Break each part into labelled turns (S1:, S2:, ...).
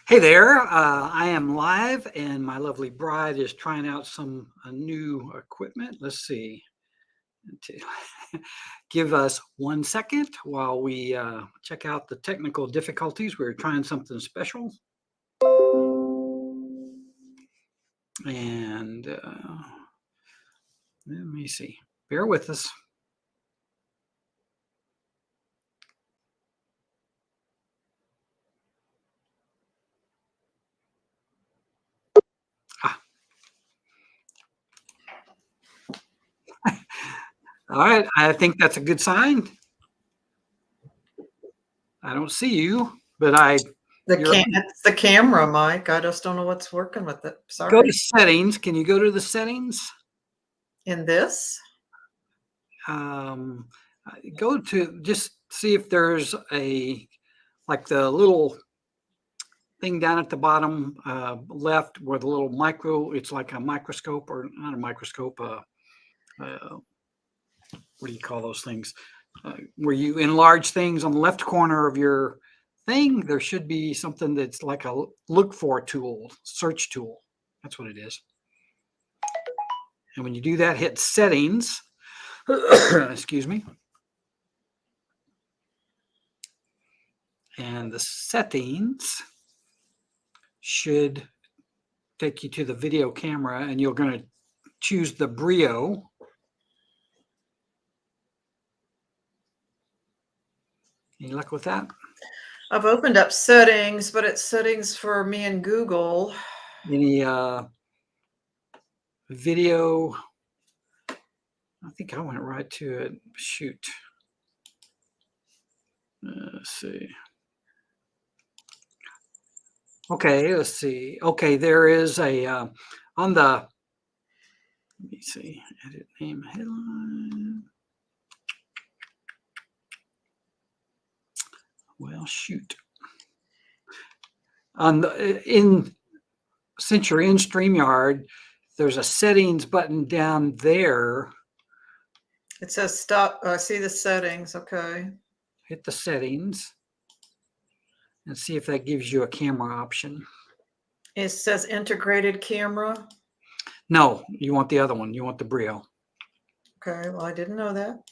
S1: Hey there, I am live and my lovely bride is trying out some new equipment. Let's see. To- Give us 1 second while we check out the technical difficulties. We're trying something special. And let me see. Bear with us. All right, I think that's a good sign. I don't see you, but
S2: It's the camera, Mike. I just don't know what's working with it. Sorry.
S1: Go to settings. Can you go to the settings?
S2: In this?
S1: Go to just see if there's like the little thing down at the bottom left where the little it's like a microscope, or not a microscope, what do you call those things? Where you enlarge things on the left corner of your thing, there should be something that's like a look for tool, search tool. That's what it is. And when you do that, hit settings. Excuse me. And the settings should take you to the video camera, and you're going to choose the Brio. Any luck with that?
S2: I've opened up settings, but it's settings for me and Google.
S1: Any video? I think I went right to it. Shoot. Let's see. Okay, let's see. Okay, there is a on the, let me see, edit name, headline. Well, shoot. Since you're in StreamYard, there's a settings button down there.
S2: It says stop. I see the settings. Okay.
S1: Hit the settings and see if that gives you a camera option.
S2: It says integrated camera.
S1: No, you want the other one. You want the Brio.
S2: Okay. Well, I didn't know that.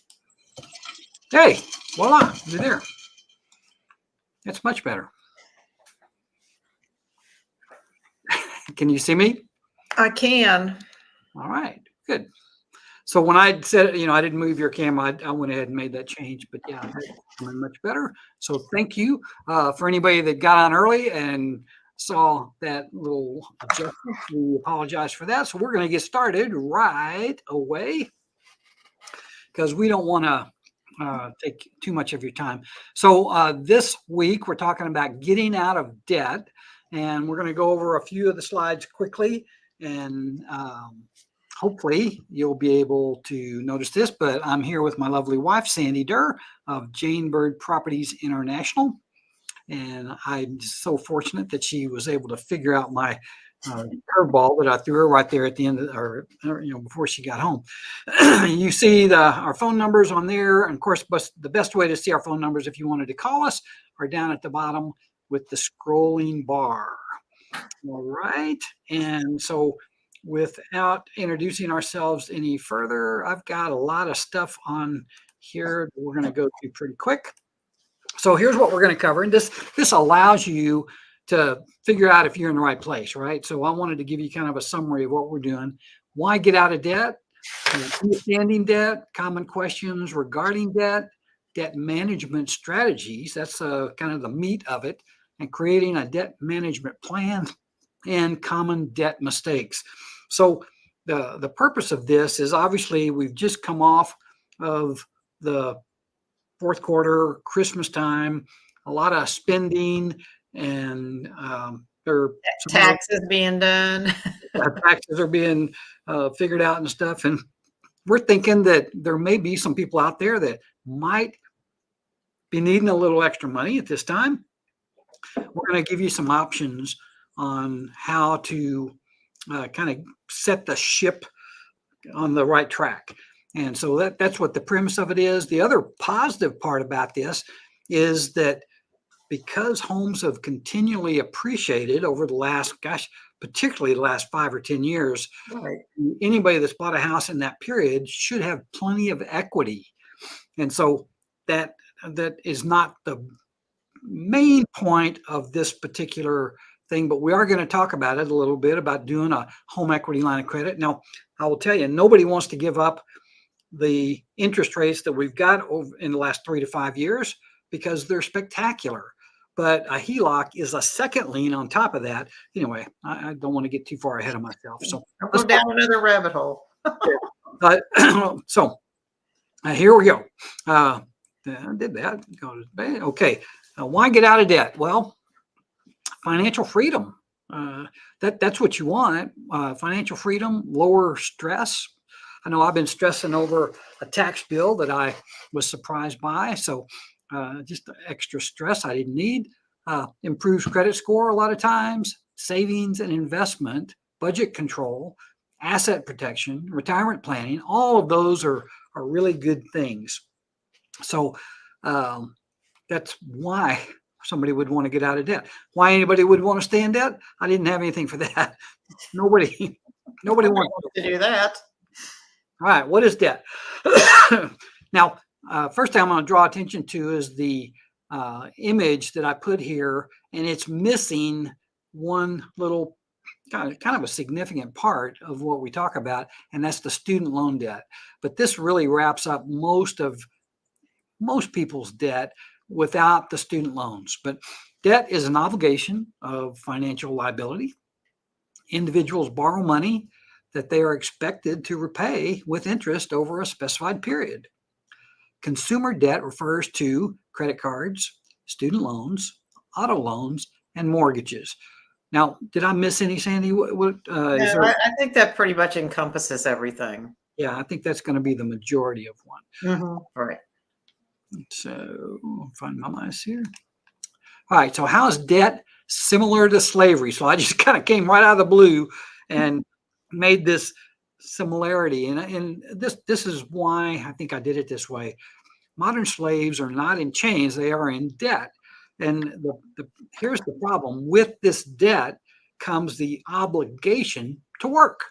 S1: Hey, voila, you're there. That's much better. Can you see me?
S2: I can.
S1: All right, good. So when I said, I didn't move your camera, I went ahead and made that change. But yeah, that's much better. So thank you for anybody that got on early and saw that little adjustment. We apologize for that. So we're going to get started right away because we don't want to take too much of your time. So this week we're talking about getting out of debt, and we're going to go over a few of the slides quickly, and hopefully you'll be able to notice this. But I'm here with my lovely wife, Sandi Durr of Jane Bird Properties International, and I'm so fortunate that she was able to figure out my curveball that I threw her right there at the end of, or before she got home. You see our phone numbers on there, and of course, the best way to see our phone numbers, if you wanted to call us, are down at the bottom with the scrolling bar. All right, and so without introducing ourselves any further, I've got a lot of stuff on here that we're going to go through pretty quick. So here's what we're going to cover, and this allows you to figure out if you're in the right place, right? So I wanted to give you kind of a summary of what we're doing. Why get out of debt? Understanding debt, common questions regarding debt, debt management strategies. That's kind of the meat of it, and creating a debt management plan, and common debt mistakes. So the purpose of this is, obviously we've just come off of the fourth quarter, Christmas time, a lot of spending, and
S2: taxes being done.
S1: Taxes are being figured out and stuff. And we're thinking that there may be some people out there that might be needing a little extra money at this time. We're going to give you some options on how to kind of set the ship on the right track. And so that's what the premise of it is. The other positive part about this is that because homes have continually appreciated over the last, gosh, particularly the last 5 or 10 years,
S2: Right.
S1: anybody that's bought a house in that period should have plenty of equity. And so that is not the main point of this particular thing, but we are going to talk about it a little bit about doing a home equity line of credit. Now, I will tell you, nobody wants to give up the interest rates that we've got over in the last 3 to 5 years because they're spectacular. But a HELOC is a second lien on top of that. Anyway, I don't want to get too far ahead of myself. So
S2: I'll go down another rabbit hole.
S1: so here we go. I did that. Go to bed. Okay. Why get out of debt? Well, financial freedom. That's what you want. Financial freedom, lower stress. I know I've been stressing over a tax bill that I was surprised by. So just extra stress I didn't need. Improves credit score a lot of times, savings and investment, budget control, asset protection, retirement planning. All of those are really good things. So that's why somebody would want to get out of debt. Why anybody would want to stay in debt? I didn't have anything for that. Nobody wants
S2: to do that.
S1: All right, what is debt? Now, first thing I'm going to draw attention to is the image that I put here, and it's missing one little kind of a significant part of what we talk about, and that's the student loan debt. But this really wraps up most people's debt without the student loans. But debt is an obligation of financial liability. Individuals borrow money that they are expected to repay with interest over a specified period. Consumer debt refers to credit cards, student loans, auto loans, and mortgages. Now, did I miss any, Sandy?
S2: I think that pretty much encompasses everything.
S1: Yeah, I think that's going to be the majority of one.
S2: Mm-hmm. Right.
S1: So, I'll find my mice here. All right, so how is debt similar to slavery? So I just kind of came right out of the blue and made this similarity. And this is why I think I did it this way. Modern slaves are not in chains, they are in debt. And here's the problem. With this debt comes the obligation to work.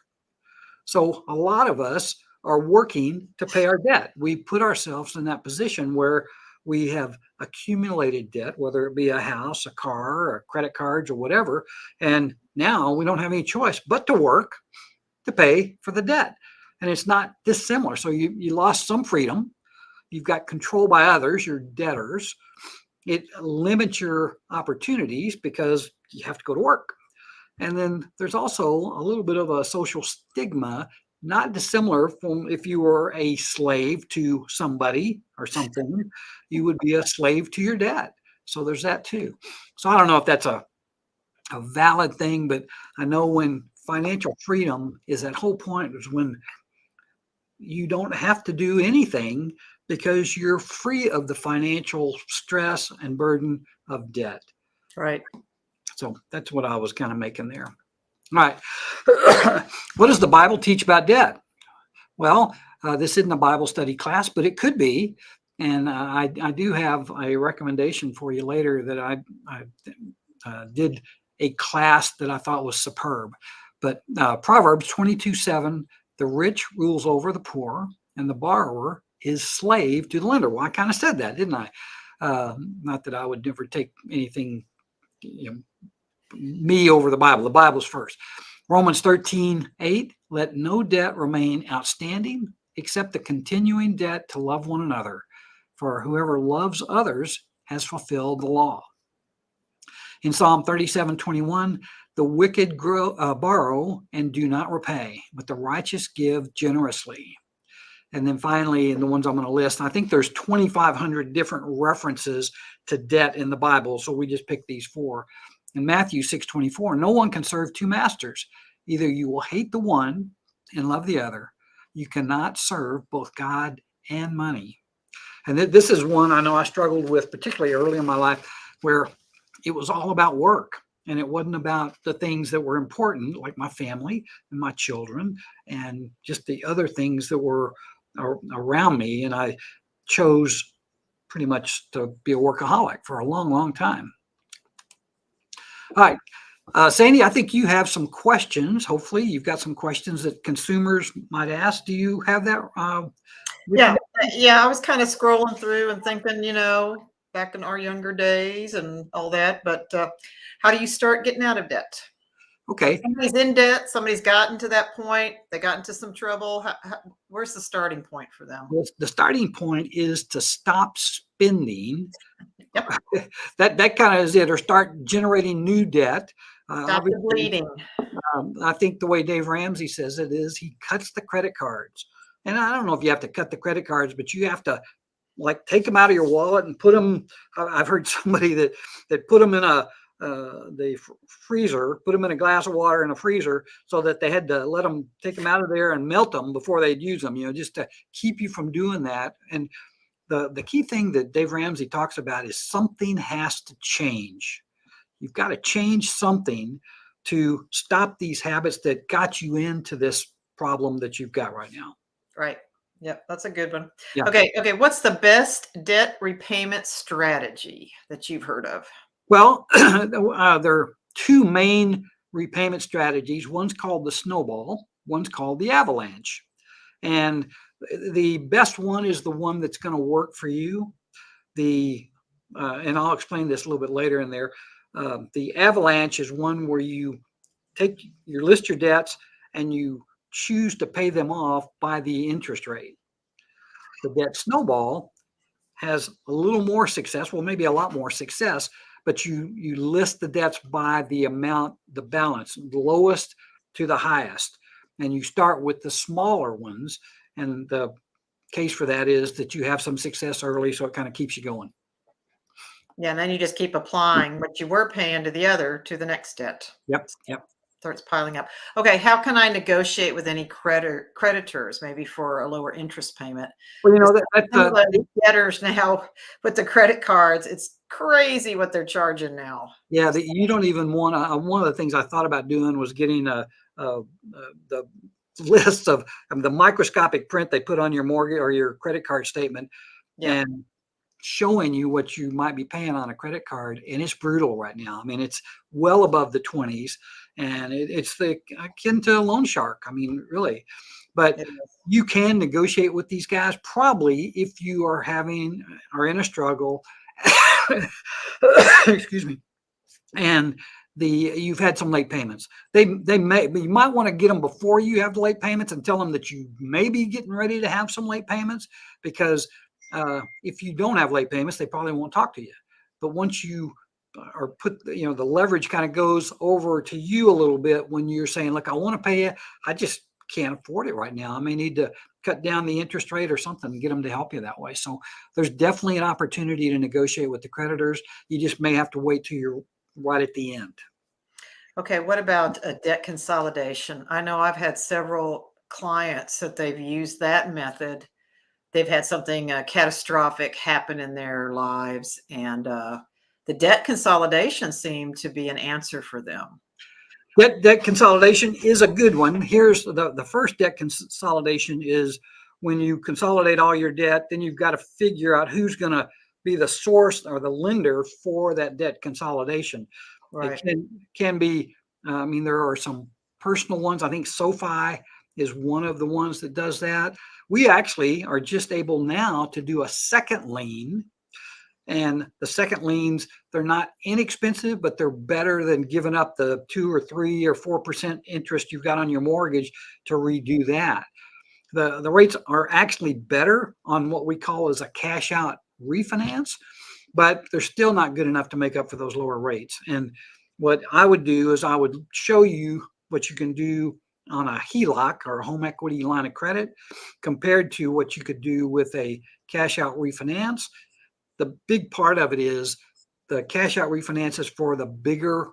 S1: So a lot of us are working to pay our debt. We put ourselves in that position where we have accumulated debt, whether it be a house, a car, or credit cards, or whatever. And now we don't have any choice but to work to pay for the debt. And it's not dissimilar. So you lost some freedom. You've got control by others, your debtors. It limits your opportunities because you have to go to work. And then there's also a little bit of a social stigma, not dissimilar from if you were a slave to somebody or something, you would be a slave to your debt. So there's that too. So I don't know if that's a valid thing, but I know when financial freedom is that whole point is when you don't have to do anything because you're free of the financial stress and burden of debt.
S2: Right.
S1: So that's what I was kind of making there. All right. What does the Bible teach about debt? Well, this isn't a Bible study class, but it could be. And I do have a recommendation for you later that I did a class that I thought was superb. But Proverbs 22:7, the rich rules over the poor and the borrower is slave to the lender. Well, I kind of said that, didn't I? Not that I would never take anything, me over the Bible. The Bible's first. Romans 13:8, let no debt remain outstanding except the continuing debt to love one another. For whoever loves others has fulfilled the law. In Psalm 37:21, the wicked borrow and do not repay, but the righteous give generously. And then finally, in the ones I'm going to list, I think there's 2,500 different references to debt in the Bible. So we just picked these four. In Matthew 6:24, no one can serve two masters. Either you will hate the one and love the other. You cannot serve both God and money. And this is one I know I struggled with, particularly early in my life, where it was all about work. And it wasn't about the things that were important, like my family and my children, and just the other things that were around me. And I chose pretty much to be a workaholic for a long, long time. All right. Sandi, I think you have some questions. Hopefully you've got some questions that consumers might ask. Do you have that?
S2: Yeah. Yeah. I was kind of scrolling through and thinking, back in our younger days and all that, but how do you start getting out of debt?
S1: Okay.
S2: Somebody's in debt. Somebody's gotten to that point. They got into some trouble. Where's the starting point for them?
S1: Well, the starting point is to stop spending.
S2: Yep.
S1: That kind of is it, or start generating new debt.
S2: Stop the bleeding.
S1: I think the way Dave Ramsey says it is he cuts the credit cards. And I don't know if you have to cut the credit cards, but you have to like take them out of your wallet and put them. I've heard somebody that put them in the freezer, put them in a glass of water in a freezer so that they had to let them take them out of there and melt them before they'd use them, just to keep you from doing that. And the key thing that Dave Ramsey talks about is something has to change. You've got to change something to stop these habits that got you into this problem that you've got right now.
S2: Right. Yep. That's a good one.
S1: Yeah.
S2: Okay. What's the best debt repayment strategy that you've heard of?
S1: Well, there are two main repayment strategies. One's called the snowball. One's called the avalanche. And the best one is the one that's going to work for you. And I'll explain this a little bit later in there. The avalanche is one where you list your debts and you choose to pay them off by the interest rate. The debt snowball has a little more success, well, maybe a lot more success, but you list the debts by the amount, the balance, the lowest to the highest. And you start with the smaller ones. And the case for that is that you have some success early, so it kind of keeps you going.
S2: Yeah, and then you just keep applying what you were paying to the next debt.
S1: Yep.
S2: Starts piling up. Okay, how can I negotiate with any creditors, maybe for a lower interest payment?
S1: Well,
S2: the debtors now with the credit cards, it's crazy what they're charging now.
S1: Yeah, you don't even want to. One of the things I thought about doing was getting the list of the microscopic print they put on your mortgage or your credit card statement, and showing you what you might be paying on a credit card. And it's brutal right now. I mean, it's well above the 20s, and it's akin to a loan shark. I mean, really. But you can negotiate with these guys probably if you are in a struggle. Excuse me. And you've had some late payments. You might want to get them before you have the late payments and tell them that you may be getting ready to have some late payments, because if you don't have late payments, they probably won't talk to you. But once you are the leverage kind of goes over to you a little bit when you're saying, look, I want to pay you. I just can't afford it right now. I may need to cut down the interest rate or something and get them to help you that way. So there's definitely an opportunity to negotiate with the creditors. You just may have to wait till you're right at the end.
S2: Okay. What about a debt consolidation? I know I've had several clients that they've used that method. They've had something catastrophic happen in their lives, and the debt consolidation seemed to be an answer for them.
S1: Debt consolidation is a good one. Here's the first debt consolidation is when you consolidate all your debt, then you've got to figure out who's going to be the source or the lender for that debt consolidation.
S2: Right.
S1: It can be, there are some personal ones. I think SoFi is one of the ones that does that. We actually are just able now to do a second lien. And the second liens, they're not inexpensive, but they're better than giving up the 2 or 3 or 4% interest you've got on your mortgage to redo that. The rates are actually better on what we call as a cash out refinance, but they're still not good enough to make up for those lower rates. And what I would do is I would show you what you can do on a HELOC or a home equity line of credit compared to what you could do with a cash out refinance. The big part of it is the cash out refinance is for the bigger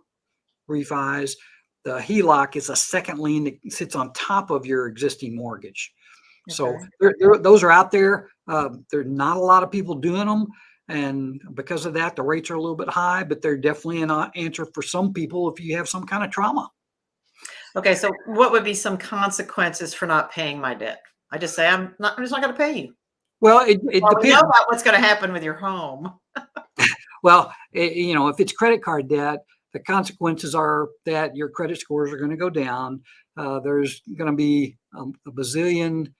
S1: refis. The HELOC is a second lien that sits on top of your existing mortgage. Okay. So those are out there. There are not a lot of people doing them. And because of that, the rates are a little bit high, but they're definitely an answer for some people if you have some kind of trauma.
S2: Okay. So what would be some consequences for not paying my debt? I just say, I'm just not going to pay you.
S1: Well, it
S2: Well, we know
S1: depends.
S2: about what's going to happen with your home.
S1: Well, if it's credit card debt, the consequences are that your credit scores are going to go down. There's going to be a bazillion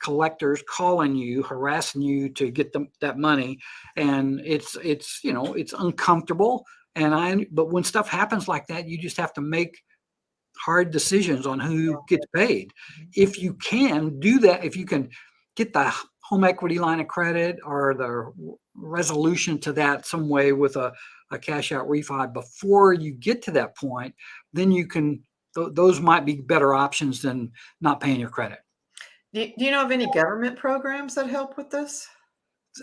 S1: collectors calling you, harassing you to get that money, and it's uncomfortable. But when stuff happens like that, you just have to make hard decisions on who gets paid. If you can do that, if you can get the home equity line of credit or the resolution to that some way with a cash out refi before you get to that point, then you can, those might be better options than not paying your credit.
S2: Do you know of any government programs that help with this?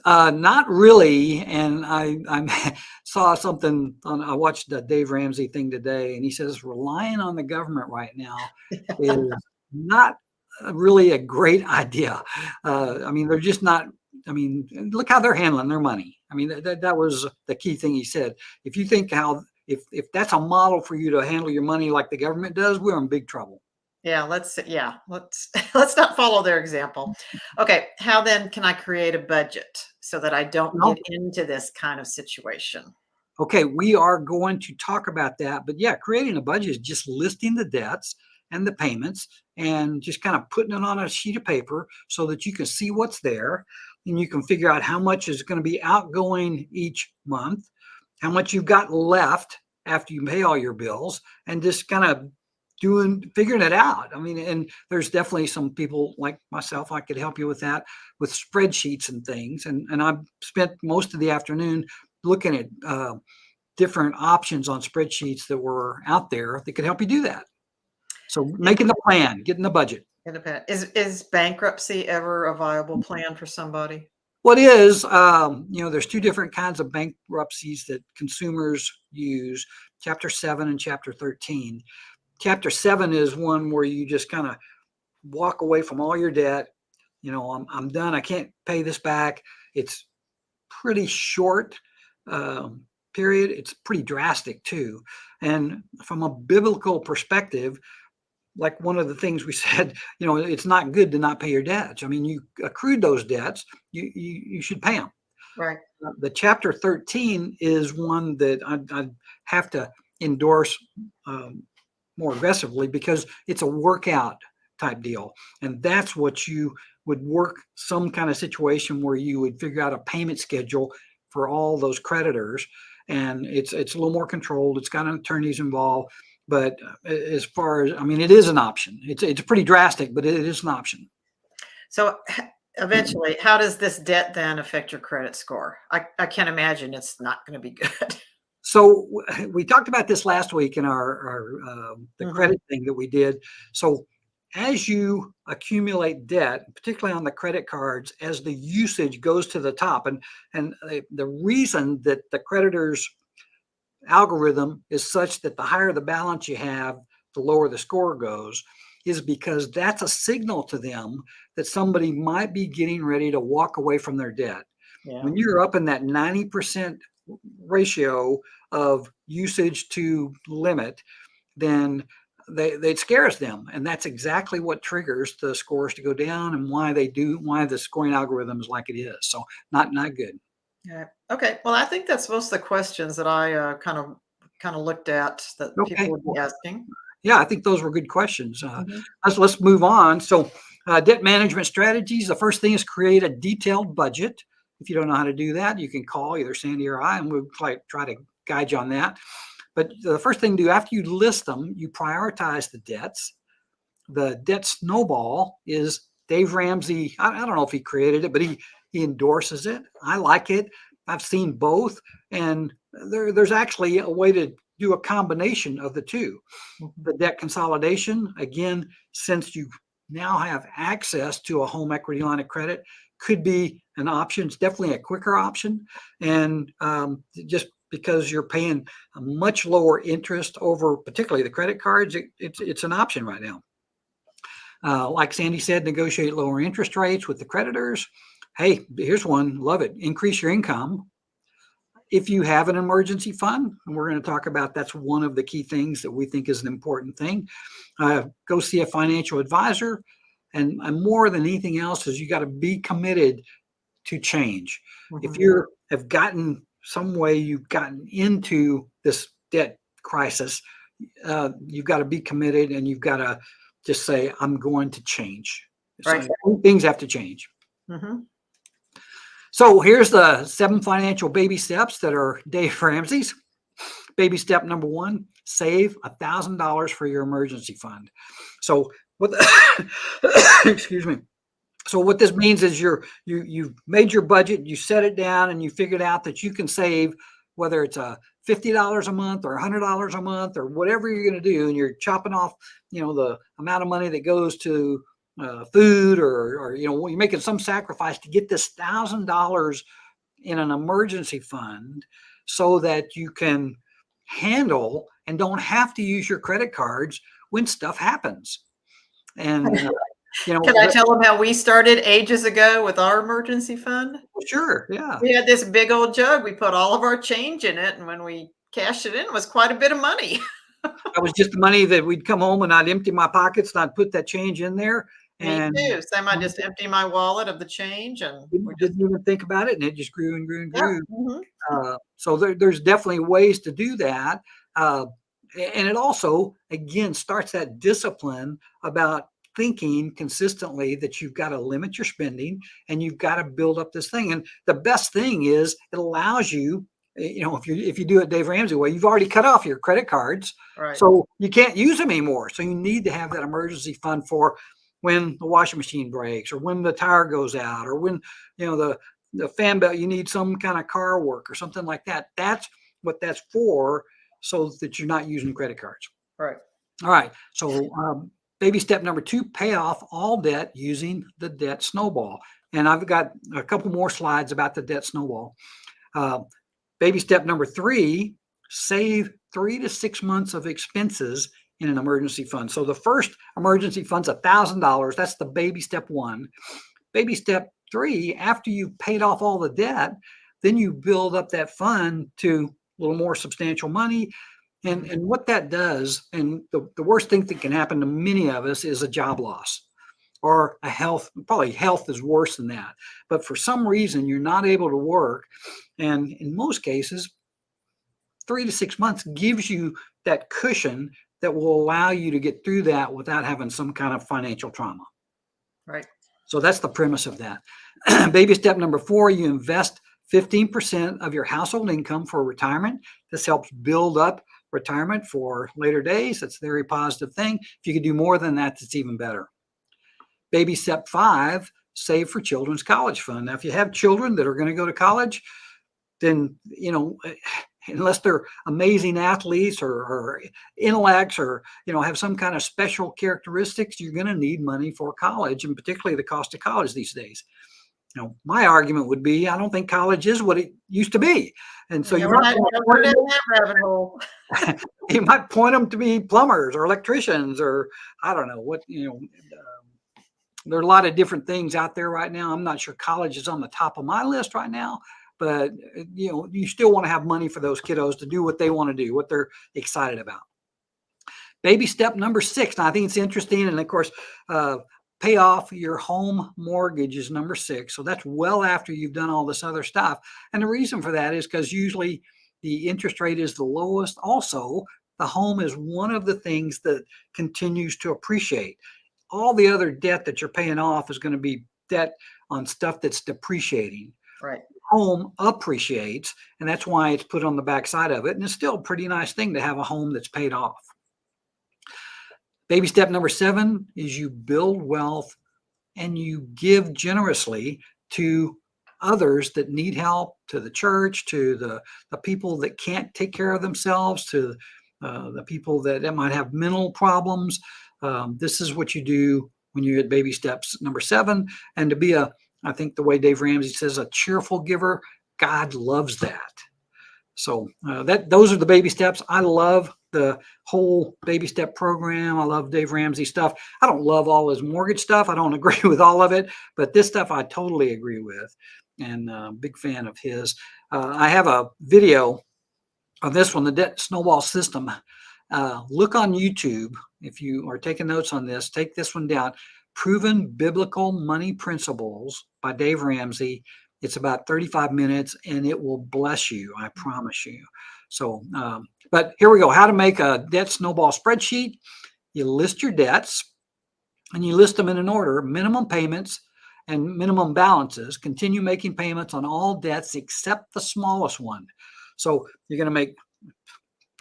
S1: Not really. And I saw something on, I watched the Dave Ramsey thing today, and he says relying on the government right now is not really a great idea. I mean, they're just not. I mean, look how they're handling their money. I mean, that was the key thing he said. If you think if that's a model for you to handle your money like the government does, we're in big trouble.
S2: Let's let's not follow their example. Okay, how then can I create a budget so that I don't
S1: No.
S2: get into this kind of situation?
S1: Okay, we are going to talk about that. But yeah, creating a budget is just listing the debts and the payments and just kind of putting it on a sheet of paper so that you can see what's there and you can figure out how much is going to be outgoing each month, how much you've got left after you pay all your bills, and just kind of figuring it out. I mean, and there's definitely some people like myself, I could help you with that, with spreadsheets and things. And I've spent most of the afternoon looking at different options on spreadsheets that were out there that could help you do that. So making the plan, getting the budget.
S2: Is bankruptcy ever a viable plan for somebody?
S1: What is, there's two different kinds of bankruptcies that consumers use, Chapter 7 and Chapter 13. Chapter 7 is one where you just kind of walk away from all your debt. I'm done. I can't pay this back. It's pretty short period. It's pretty drastic too. And from a biblical perspective, like one of the things we said, it's not good to not pay your debts. I mean, you accrued those debts, you should pay them.
S2: Right.
S1: The Chapter 13 is one that I have to endorse more aggressively because it's a workout type deal. And that's what you would work some kind of situation where you would figure out a payment schedule for all those creditors. And it's a little more controlled. It's got attorneys involved. But as far as, I mean, it is an option. It's pretty drastic, but it is an option.
S2: So eventually, how does this debt then affect your credit score? I can't imagine it's not going to be good.
S1: So we talked about this last week in our the credit thing that we did. So as you accumulate debt, particularly on the credit cards, as the usage goes to the top, and the reason that the creditor's algorithm is such that the higher the balance you have, the lower the score goes, is because that's a signal to them that somebody might be getting ready to walk away from their debt.
S2: Yeah.
S1: When you're up in that 90% ratio of usage to limit, then it scares them. And that's exactly what triggers the scores to go down and why the scoring algorithm is like it is. So not good.
S2: Yeah. Okay. Well, I think that's most of the questions that I kind of looked at that people would be asking.
S1: Yeah, I think those were good questions. Let's move on. So debt management strategies. The first thing is create a detailed budget. If you don't know how to do that, you can call either Sandi or I, and we'll try to guide you on that. But the first thing to do after you list them, you prioritize the debts. The debt snowball is Dave Ramsey. I don't know if he created it, but he endorses it. I like it. I've seen both, and there's actually a way to do a combination of the two. The debt consolidation, again, since you now have access to a home equity line of credit, could be an option. It's definitely a quicker option, and just because you're paying a much lower interest over, particularly the credit cards, it's an option right now. Like Sandi said, negotiate lower interest rates with the creditors. Hey, here's one, love it. Increase your income. If you have an emergency fund, and we're going to talk about that's one of the key things that we think is an important thing, go see a financial advisor. And more than anything else is you got to be committed to change. If
S2: Mhm.
S1: you have gotten some way, you've gotten into this debt crisis, you've got to be committed, and you've got to just say, I'm going to change. So
S2: Right.
S1: things have to change.
S2: Mhm.
S1: So here's the 7 financial baby steps that are Dave Ramsey's. Baby step number 1, save $1,000 for your emergency fund. So what excuse me. So what this means is you've made your budget, you set it down, and you figured out that you can save, whether it's a $50 a month or $100 a month or whatever you're going to do, and you're chopping off, the amount of money that goes to food, or you're making some sacrifice to get this $1,000 in an emergency fund so that you can handle and don't have to use your credit cards when stuff happens. And
S2: Can I tell them how we started ages ago with our emergency fund?
S1: sure, yeah.
S2: We had this big old jug. We put all of our change in it, and when we cashed it in, it was quite a bit of money.
S1: That was just the money that we'd come home and I'd empty my pockets and I'd put that change in there,
S2: Me
S1: and
S2: too. Same, I just empty my wallet of the change, and we just
S1: didn't even think about it, and it just grew and grew and
S2: yeah.
S1: grew.
S2: Mhm.
S1: So there's definitely ways to do that. Uh, and it also, again, starts that discipline about thinking consistently that you've got to limit your spending and you've got to build up this thing. And the best thing is it allows you, if you do it Dave Ramsey way, you've already cut off your credit cards.
S2: Right.
S1: So you can't use them anymore. So you need to have that emergency fund for when the washing machine breaks, or when the tire goes out, or when, the fan belt, you need some kind of car work or something like that. That's what that's for, so that you're not using credit cards.
S2: Right.
S1: All right. So baby step number 2, pay off all debt using the debt snowball. And I've got a couple more slides about the debt snowball. Baby step number 3, save 3 to 6 months of expenses in an emergency fund. So the first emergency fund's $1,000. That's the baby step 1. Baby step 3, after you've paid off all the debt, then you build up that fund to a little more substantial money. And what that does, and the worst thing that can happen to many of us, is a job loss or a health. Probably health is worse than that. But for some reason, you're not able to work. And in most cases, 3 to 6 months gives you that cushion that will allow you to get through that without having some kind of financial trauma.
S2: Right.
S1: So that's the premise of that. Baby step number 4, you invest 15% of your household income for retirement. This helps build up retirement for later days. That's a very positive thing. If you could do more than that, it's even better. Baby step 5, save for children's college fund. Now, if you have children that are going to go to college, then, unless they're amazing athletes or intellects, or, have some kind of special characteristics, you're going to need money for college, and particularly the cost of college these days. My argument would be, I don't think college is what it used to be. And so
S2: We're not going down that rabbit hole.
S1: you might point them to be plumbers or electricians, or I don't know what, there are a lot of different things out there right now. I'm not sure college is on the top of my list right now, but you still want to have money for those kiddos to do what they want to do, what they're excited about. Baby step number 6. Now, I think it's interesting. And of course, pay off your home mortgage is number 6. So that's well after you've done all this other stuff. And the reason for that is because usually the interest rate is the lowest. Also, the home is one of the things that continues to appreciate. All the other debt that you're paying off is going to be debt on stuff that's depreciating.
S2: Right.
S1: Home appreciates, and that's why it's put on the back side of it. And it's still a pretty nice thing to have a home that's paid off. Baby step number 7 is you build wealth and you give generously to others that need help, to the church, to the people that can't take care of themselves, to the people that might have mental problems. This is what you do when you're at baby steps number 7. And to be I think the way Dave Ramsey says, a cheerful giver, God loves that. So those are the baby steps. I love the whole baby step program. I love Dave Ramsey stuff. I don't love all his mortgage stuff. I don't agree with all of it, but this stuff I totally agree with, and big fan of his. I have a video of this one, the debt snowball system. Look on YouTube. If you are taking notes on this, take this one down. Proven Biblical Money Principles by Dave Ramsey. It's about 35 minutes and it will bless you. I promise you. So, but here we go. How to make a debt snowball spreadsheet. You list your debts and you list them in an order: minimum payments and minimum balances. Continue making payments on all debts except the smallest one. So you're going to make,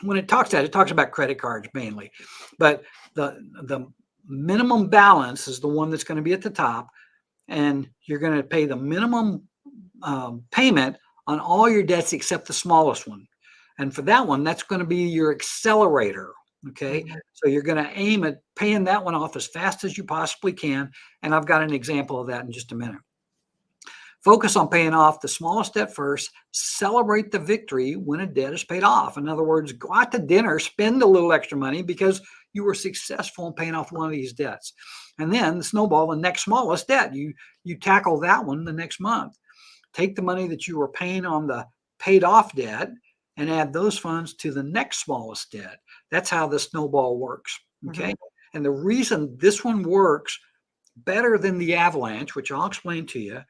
S1: when it talks about credit cards mainly, but the minimum balance is the one that's going to be at the top, and you're going to pay the minimum payment on all your debts except the smallest one. And for that one, that's going to be your accelerator. Okay. Mm-hmm. So you're going to aim at paying that one off as fast as you possibly can. And I've got an example of that in just a minute. Focus on paying off the smallest debt first. Celebrate the victory when a debt is paid off. In other words, go out to dinner, spend a little extra money because you were successful in paying off one of these debts. And then the snowball, the next smallest debt, you tackle that one the next month. Take the money that you were paying on the paid off debt and add those funds to the next smallest debt. That's how the snowball works. Okay. Mm-hmm. And the reason this one works better than the avalanche, which I'll explain to you,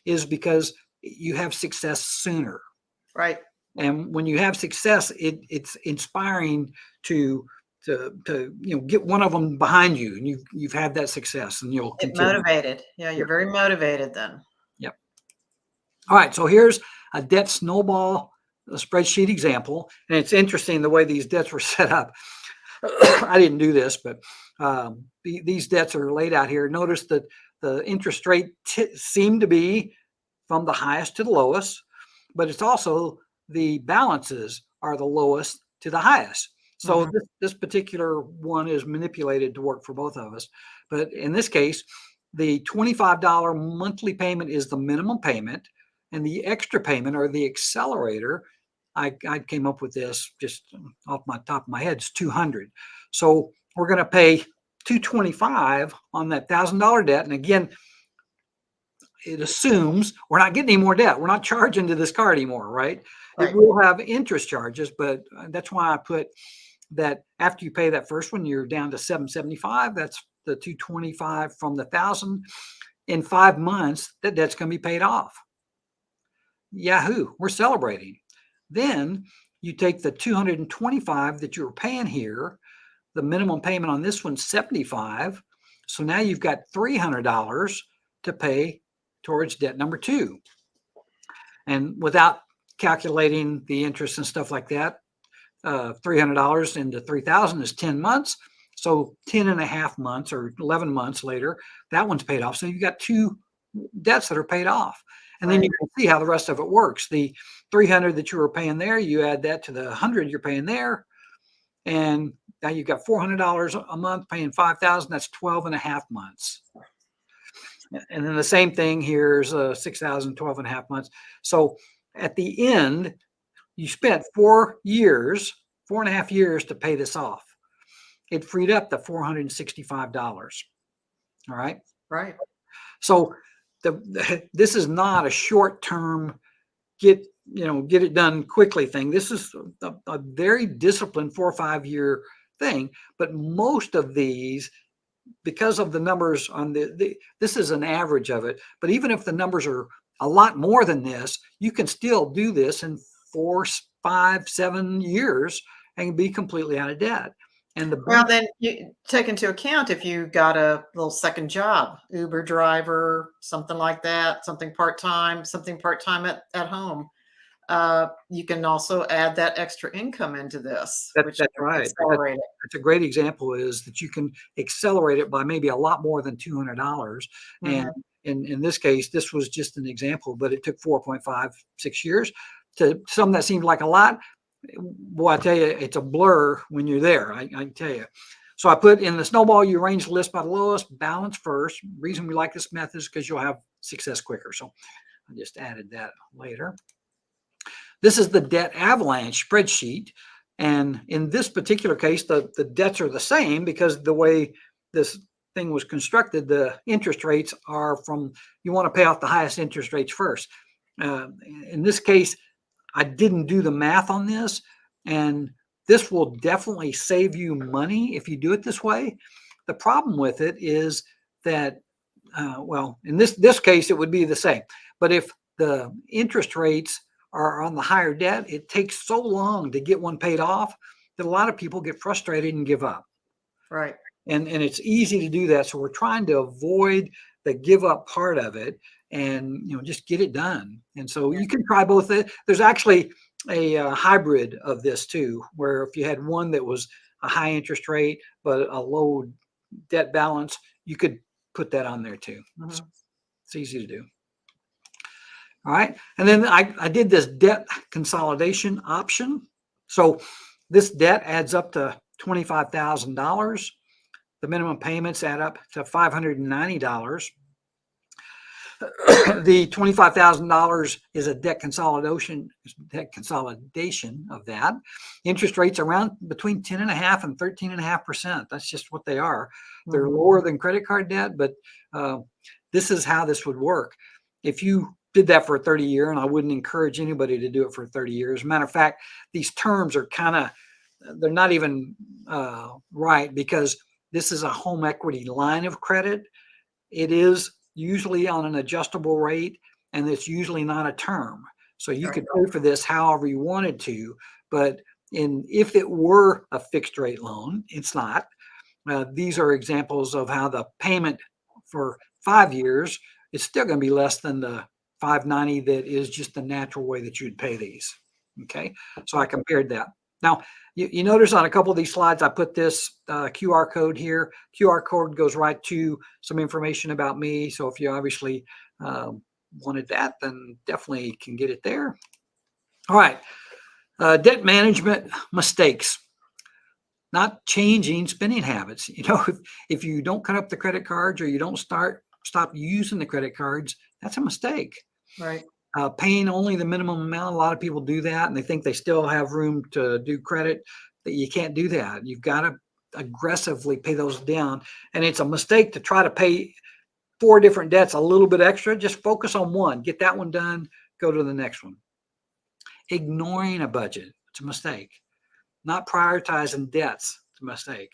S1: is because you have success sooner.
S2: Right.
S1: And when you have success, it's inspiring to get one of them behind you, and you've had that success, and you'll
S2: get motivated. Yeah, you're very motivated then.
S1: Yep. All right, so here's a debt snowball spreadsheet example, and it's interesting the way these debts were set up. I didn't do this, but these debts are laid out here. Notice that the interest rate seem to be from the highest to the lowest, but it's also the balances are the lowest to the highest. So mm-hmm. this particular one is manipulated to work for both of us. But in this case, the $25 monthly payment is the minimum payment, and the extra payment, or the accelerator, I came up with this just off my top of my head, is $200. So we're going to pay $225 on that $1,000 debt. And again, it assumes we're not getting any more debt. We're not charging to this card anymore, right? It will have interest charges, but that's why I put that after you pay that first one, you're down to $775. That's the $225 from the $1,000. In 5 months, that debt's going to be paid off. Yahoo! We're celebrating. Then you take the $225 that you were paying here. The minimum payment on this one's $75. So now you've got $300 to pay towards debt number 2. And without calculating the interest and stuff like that, $300 into 3,000 is 10 months. So 10 and a half months or 11 months later, that one's paid off. So you've got 2 debts that are paid off. And then you can see how the rest of it works. The $300 that you were paying there, you add that to the $100 you're paying there. And now you've got $400 a month paying $5,000. That's 12 and a half months. And then the same thing here's 6,000, 12 and a half months. So at the end, you spent 4 years, 4.5 years to pay this off. It freed up the $465. All right.
S2: Right.
S1: So this is not a short-term get it done quickly thing. This is a very disciplined 4 or 5 year thing. But most of these, because of the numbers on this is an average of it. But even if the numbers are a lot more than this, you can still do this in 4, 5, 7 years and be completely out of debt. And
S2: well, then you take into account if you got a little second job, Uber driver, something like that, something part-time at home. You can also add that extra income into this.
S1: That's right. That's a great example, is that you can accelerate it by maybe a lot more than $200. Mm-hmm. And in this case, this was just an example, but it took 4.5, 6 years. To some that seemed like a lot. Boy, I tell you, it's a blur when you're there. I can tell you. So I put in the snowball, you arrange the list by the lowest, balance first. Reason we like this method is because you'll have success quicker. So I just added that later. This is the debt avalanche spreadsheet. And in this particular case, the debts are the same because the way this thing was constructed, the interest rates are from, you want to pay off the highest interest rates first. In this case, I didn't do the math on this, and this will definitely save you money if you do it this way. The problem with it is that, well, in this case, it would be the same. But if the interest rates are on the higher debt, it takes so long to get one paid off that a lot of people get frustrated and give up.
S2: Right.
S1: And it's easy to do that. So we're trying to avoid the give up part of it and just get it done. And so you can try both. There's actually a hybrid of this too, where if you had one that was a high interest rate but a low debt balance, you could put that on there too. So it's easy to do. All right. And then I did this debt consolidation option. So this debt adds up to $25,000. The minimum payments add up to $590. The $25,000 is a debt consolidation of that. Interest rates around between 10.5% and 13.5%. That's just what they are. They're lower than credit card debt, but this is how this would work. If you did that for a 30-year, and I wouldn't encourage anybody to do it for 30 years. Matter of fact, these terms are they're not even right, because this is a home equity line of credit. It is usually on an adjustable rate, and it's usually not a term. So you could pay for this however you wanted to, but if it were a fixed rate loan, it's not. These are examples of how the payment for 5 years is still going to be less than the $590 that is just the natural way that you'd pay these. Okay, so I compared that. Now, you notice on a couple of these slides, I put this QR code here. QR code goes right to some information about me. So if you obviously wanted that, then definitely can get it there. All right, debt management mistakes. Not changing spending habits. If you don't cut up the credit cards, or you don't stop using the credit cards, that's a mistake.
S2: Right.
S1: Paying only the minimum amount. A lot of people do that, and they think they still have room to do credit. That you can't do that. You've got to aggressively pay those down. And it's a mistake to try to pay 4 different debts a little bit extra. Just focus on one. Get that one done. Go to the next one. Ignoring a budget. It's a mistake. Not prioritizing debts. It's a mistake.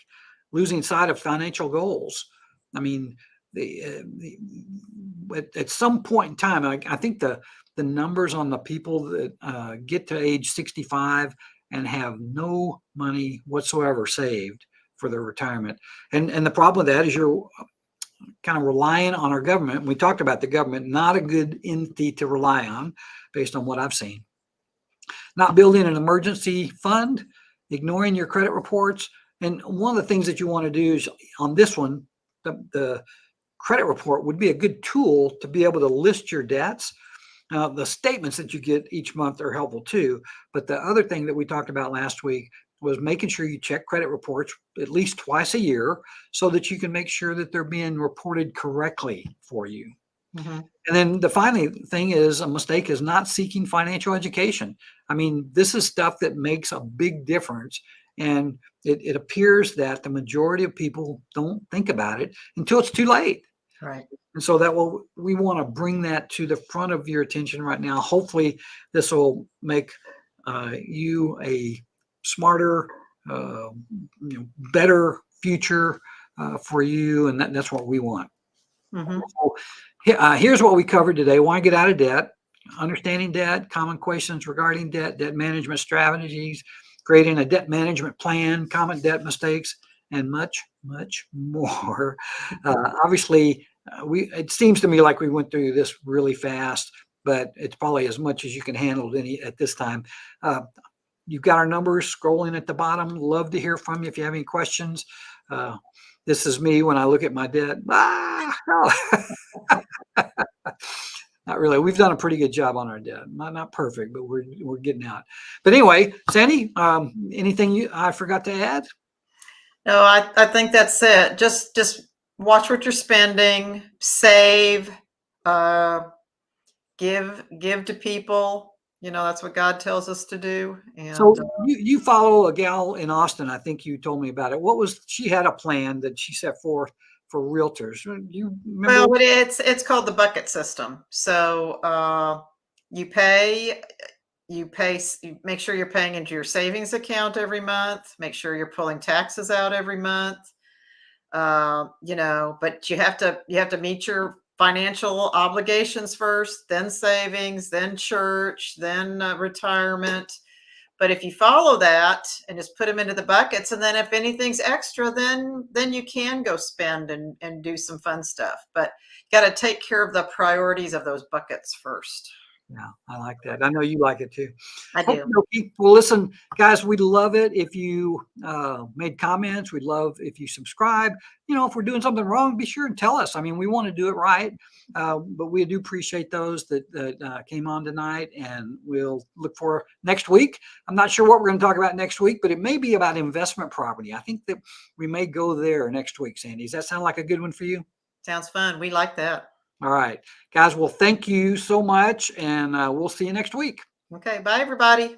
S1: Losing sight of financial goals. I mean, at some point in time, I think the numbers on the people that get to age 65 and have no money whatsoever saved for their retirement. And the problem with that is you're kind of relying on our government. We talked about the government, not a good entity to rely on based on what I've seen. Not building an emergency fund, ignoring your credit reports. And one of the things that you want to do is on this one, the credit report would be a good tool to be able to list your debts. Now, the statements that you get each month are helpful too. But the other thing that we talked about last week was making sure you check credit reports at least twice a year so that you can make sure that they're being reported correctly for you. And then the final thing is, a mistake is not seeking financial education. I mean, this is stuff that makes a big difference. And it appears that the majority of people don't think about it until it's too late.
S2: Right.
S1: And so we want to bring that to the front of your attention right now. Hopefully this will make you a smarter, better future for you. And that's what we want. So, here's what we covered today. Want to get out of debt, understanding debt, common questions regarding debt, debt management strategies, creating a debt management plan, common debt mistakes, and much, much more. Obviously, it seems to me like we went through this really fast, but it's probably as much as you can handle at this time. You've got our numbers scrolling at the bottom. Love to hear from you if you have any questions. This is me when I look at my debt. Not really. We've done a pretty good job on our debt. Not perfect, but we're getting out. But anyway, Sandi, anything I forgot to add?
S2: No, I think that's it. Just watch what you're spending, save, give to people. That's what God tells us to do. And
S1: so you follow a gal in Austin. I think you told me about it. She had a plan that she set forth for realtors. You remember?
S2: Well, it's called the bucket system. So you make sure you're paying into your savings account every month. Make sure you're pulling taxes out every month. But you have to meet your financial obligations first, then savings, then church, then retirement. But if you follow that and just put them into the buckets, and then if anything's extra, then you can go spend and do some fun stuff. But got to take care of the priorities of those buckets first.
S1: Yeah, I like that. I know you like it too.
S2: I do.
S1: Okay. Well, listen, guys, we'd love it if you made comments. We'd love if you subscribe. If we're doing something wrong, be sure and tell us. I mean, we want to do it right, but we do appreciate those that came on tonight, and we'll look for next week. I'm not sure what we're going to talk about next week, but it may be about investment property. I think that we may go there next week, Sandi. Does that sound like a good one for you?
S2: Sounds fun. We like that.
S1: All right, guys. Well, thank you so much, and we'll see you next week.
S2: Okay. Bye, everybody.